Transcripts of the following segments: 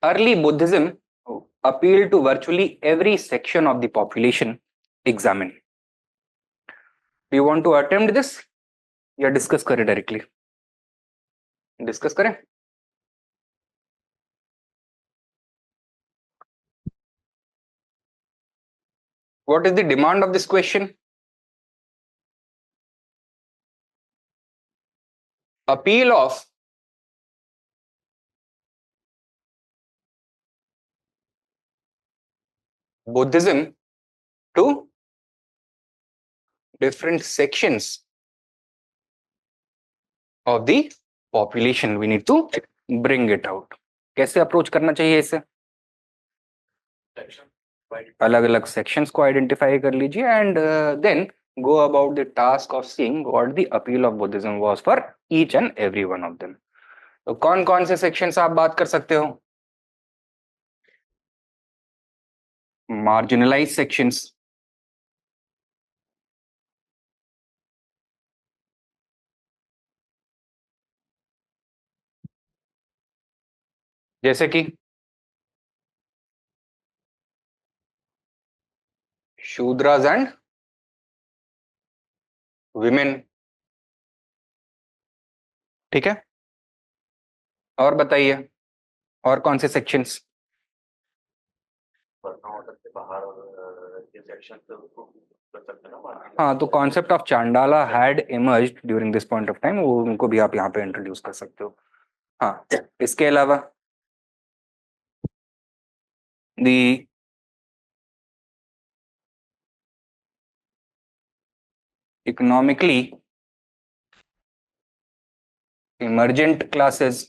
Early Buddhism appealed to virtually every section of the population examined. Do you want to attempt this या discuss करें directly? Discuss करें. What is the demand of this question? Appeal of Buddhism to different sections of the population. We need to bring it out. कैसे approach करना चाहिए इसे? अलग अलग sections को आइडेंटिफाई कर लीजिए and then go about the task of seeing what the appeal of Buddhism was for each and every one of them. तो कौन कौन से सेक्शंस आप बात कर सकते हो? मार्जिनलाइज सेक्शंस, जैसे कि शूद्रास एंड विमेन. ठीक है, और बताइए और कौन से सेक्शंस? हाँ, तो concept of chandala had emerged during this point of time, वो उनको भी आप यहाँ पे इंट्रोड्यूस कर सकते हो. हाँ, इसके अलावा the economically emergent classes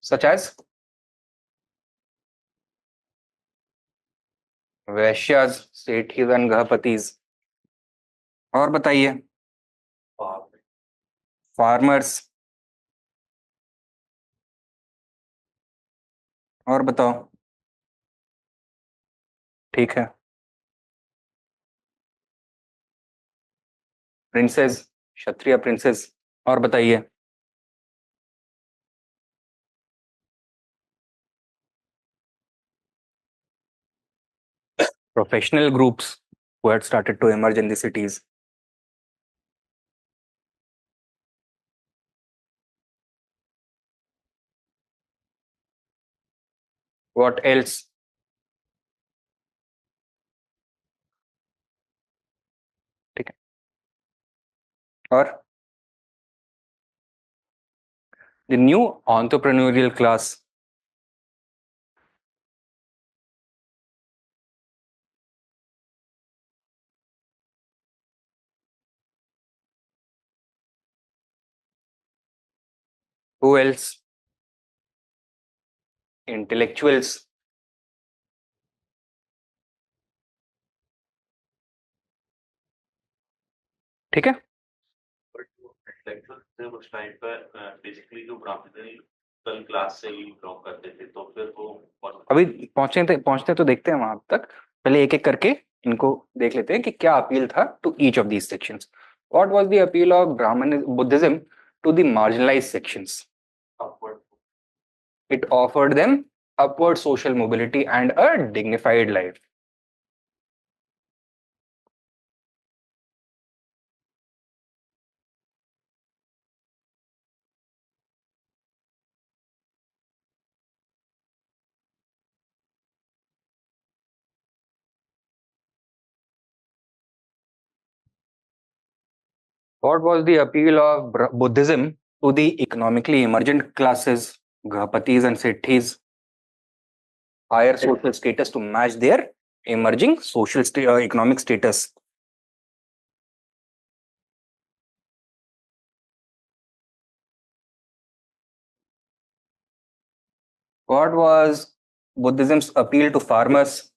such as Vaishyas, setthis and grihapatis. और बताइए फार्मर्स. और बताओ. ठीक है, प्रिंसेस, क्षत्रिय प्रिंसेस. और बताइए professional groups who had started to emerge in the cities. What else? ठीक है, और the new entrepreneurial class. Who else? Intellectuals. ठीक है, उस टाइम पर बेसिकली जो ब्राह्मण क्लास से ही बिलोंग करते थे, तो फिर वो अभी पहुंचते तो देखते हैं वहां तक. पहले एक एक करके इनको देख लेते हैं कि क्या अपील था to each of these sections. What was the appeal of Brahman Buddhism to the marginalized sections? It offered them upward social mobility and a dignified life. What was the appeal of Buddhism to the economically emergent classes, Ghapatis and Sethis, higher social status to match their emerging social economic status? What was Buddhism's appeal to farmers?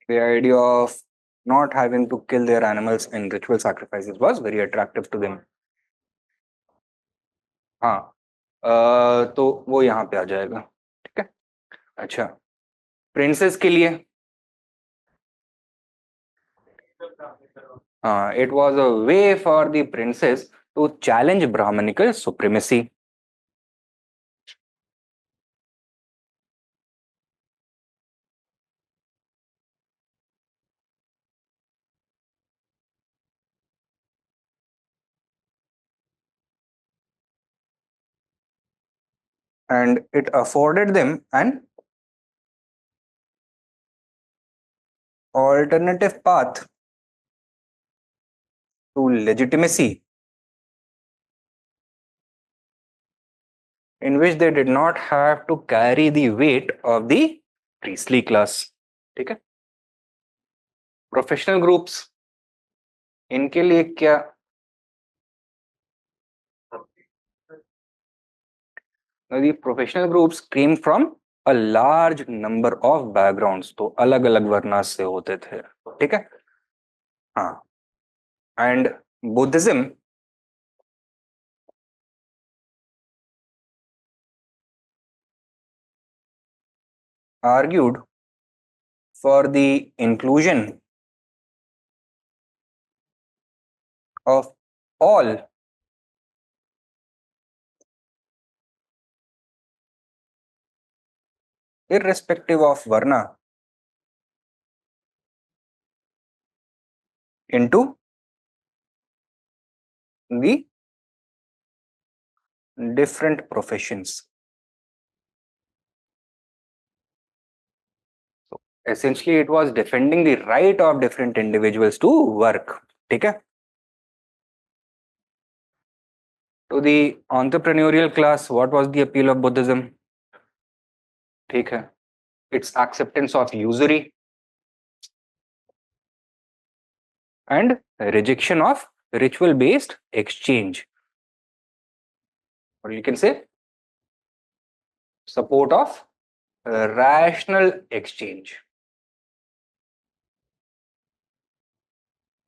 The idea of not having to kill their animals in ritual sacrifices was very attractive to them. हाँ, तो वो यहाँ पे आ जाएगा, ठीक है। अच्छा, princess के लिए, हाँ, it was a way for the princes to challenge Brahmanical supremacy. And it afforded them an alternative path to legitimacy in which they did not have to carry the weight of the priestly class, ठीक है। Professional groups, इनके लिए क्या, the professional groups came from a large number of backgrounds, तो अलग अलग वर्णास से होते थे, ठीक है। हाँ, and Buddhism argued for the inclusion of all irrespective of varna into the different professions. So essentially it was defending the right of different individuals to work, ठीक है। To the entrepreneurial class, what was the appeal of Buddhism? ठीक है, its acceptance of usury and rejection of ritual based exchange, or you can say support of rational exchange.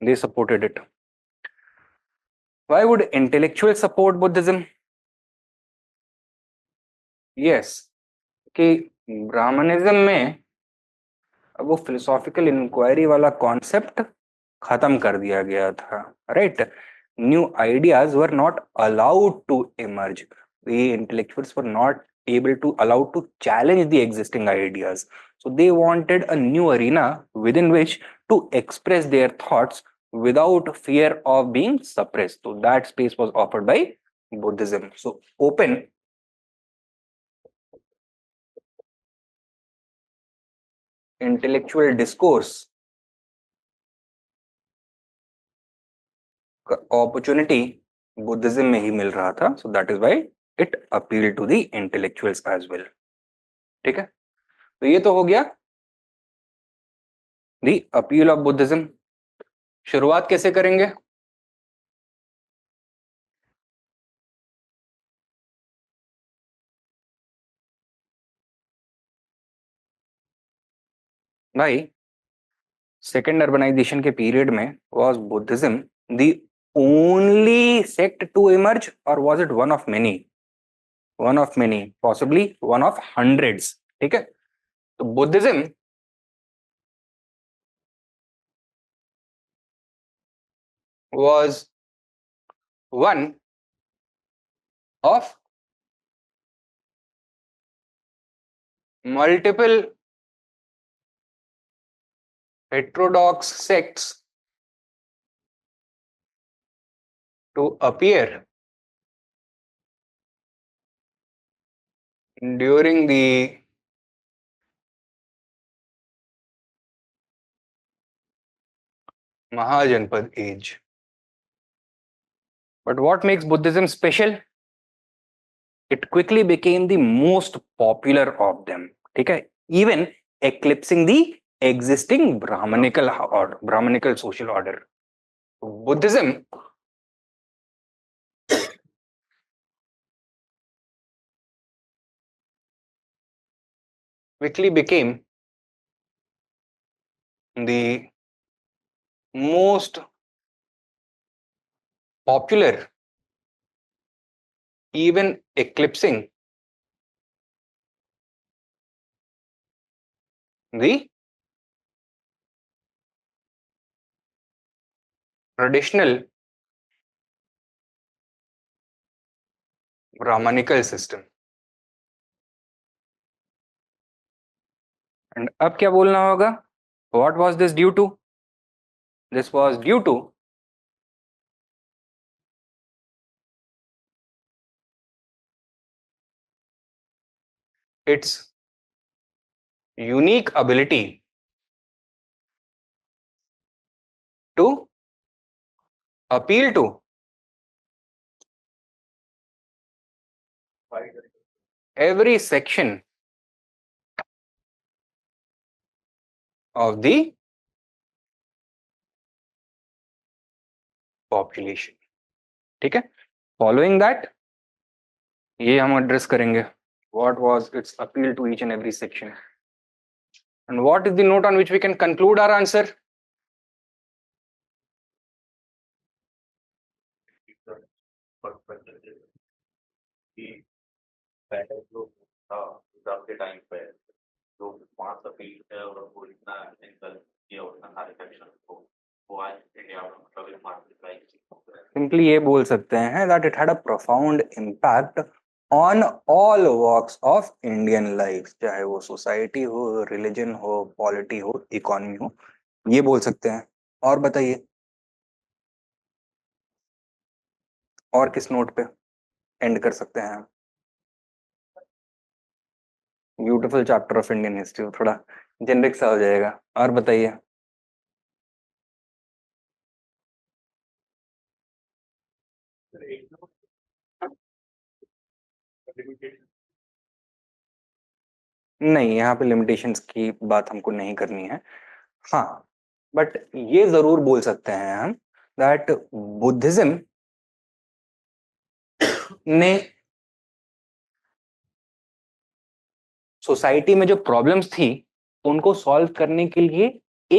They supported it. Why would intellectuals support Buddhism? Yes, कि Brahmanism में वो philosophical inquiry वाला concept खत्म कर दिया गया था, right. New ideas were not allowed to emerge, the intellectuals were not able to allowed to challenge the existing ideas, so they wanted a new arena within which to express their thoughts without fear of being suppressed. So that space was offered by Buddhism. So open intellectual discourse opportunity Buddhism में ही मिल रहा था, so that is why it appeal to the intellectuals as well, ठीक है। तो ये तो हो गया द अपील ऑफ बुद्धिज्म। शुरुआत कैसे करेंगे? भाई, सेकेंड अर्बनाइजेशन के पीरियड में was Buddhism the only sect to emerge, और was it one of many? One of many, possibly one of hundreds, ठीक है। तो Buddhism was one of multiple heterodox sects to appear during the Mahajanpad age. But what makes Buddhism special? It quickly became the most popular of them, ठीक है, even eclipsing the existing Brahmanical social order. Buddhism quickly became the most popular even eclipsing the traditional Brahmanical system. And अब क्या बोलना होगा? What was this due to? This was due to its unique ability to appeal to every section of the population. ठीक है? Following that, ये हम address करेंगे. What was its appeal to each and every section? And what is the note on which we can conclude our answer? कि पहले जो था exam के टाइम पे जो मास अपील है और वो इतना एंकल किया उतना सारे सेक्शन को वो आज इंडिया में मतलब एक मार्केट सिंपली ये बोल सकते हैं that it had a profound impact on all walks of Indian life, चाहे वो सोसाइटी हो, रिलीजन हो, पॉलिटी हो, इकोनॉमी हो, ये बोल सकते हैं. और बताइए, और किस नोट पे एंड कर सकते हैं? Beautiful chapter of Indian history, थोड़ा जेनरिक सा हो जाएगा. और बताइए. नहीं, यहाँ पे लिमिटेशंस की बात हमको नहीं करनी है. हाँ, बट ये जरूर बोल सकते हैं हम दैट बुद्धिज्म ने सोसाइटी में जो प्रॉब्लम्स थी उनको सॉल्व करने के लिए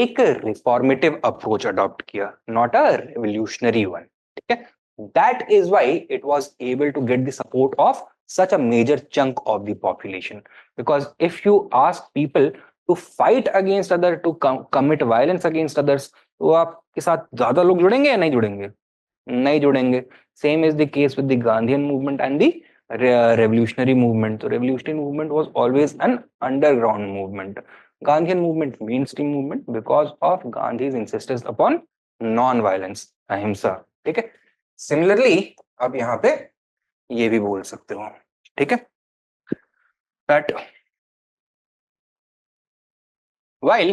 एक रिफॉर्मेटिव अप्रोच अडॉप्ट किया, नॉट अ रेवोल्यूशनरी वन. ठीक है? That is why it was able to get the support of such a major chunk of the population. Because if you ask people to fight against other, to commit violence against others, तो आपके साथ ज्यादा लोग जुड़ेंगे या नहीं जुड़ेंगे? नहीं जुड़ेंगे. Same is the case with the Gandhian movement and the revolutionary movement. So revolutionary movement was always an underground movement. Gandhian movement mainstream movement because of Gandhi's insistence upon non-violence, अहिंसा. ठीक है? Similarly, अब यहाँ पे ये भी बोल सकते हो. ठीक है? That while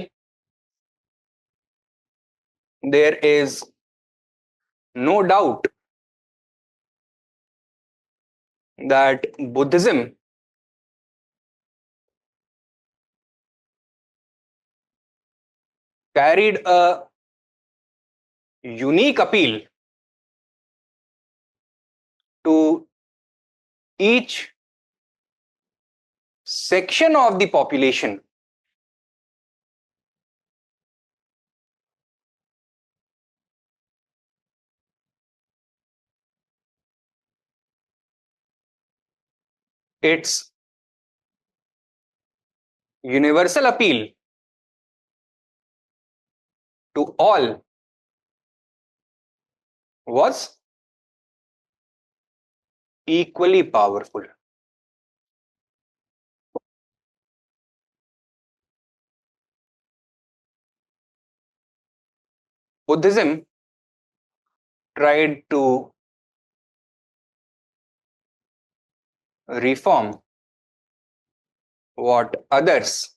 there is no doubt that Buddhism carried a unique appeal to each section of the population, its universal appeal to all was equally powerful. Buddhism tried to reform what others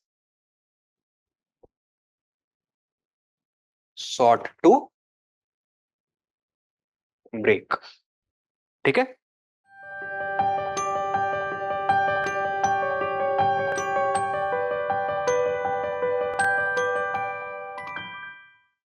sought to break. ठीक है?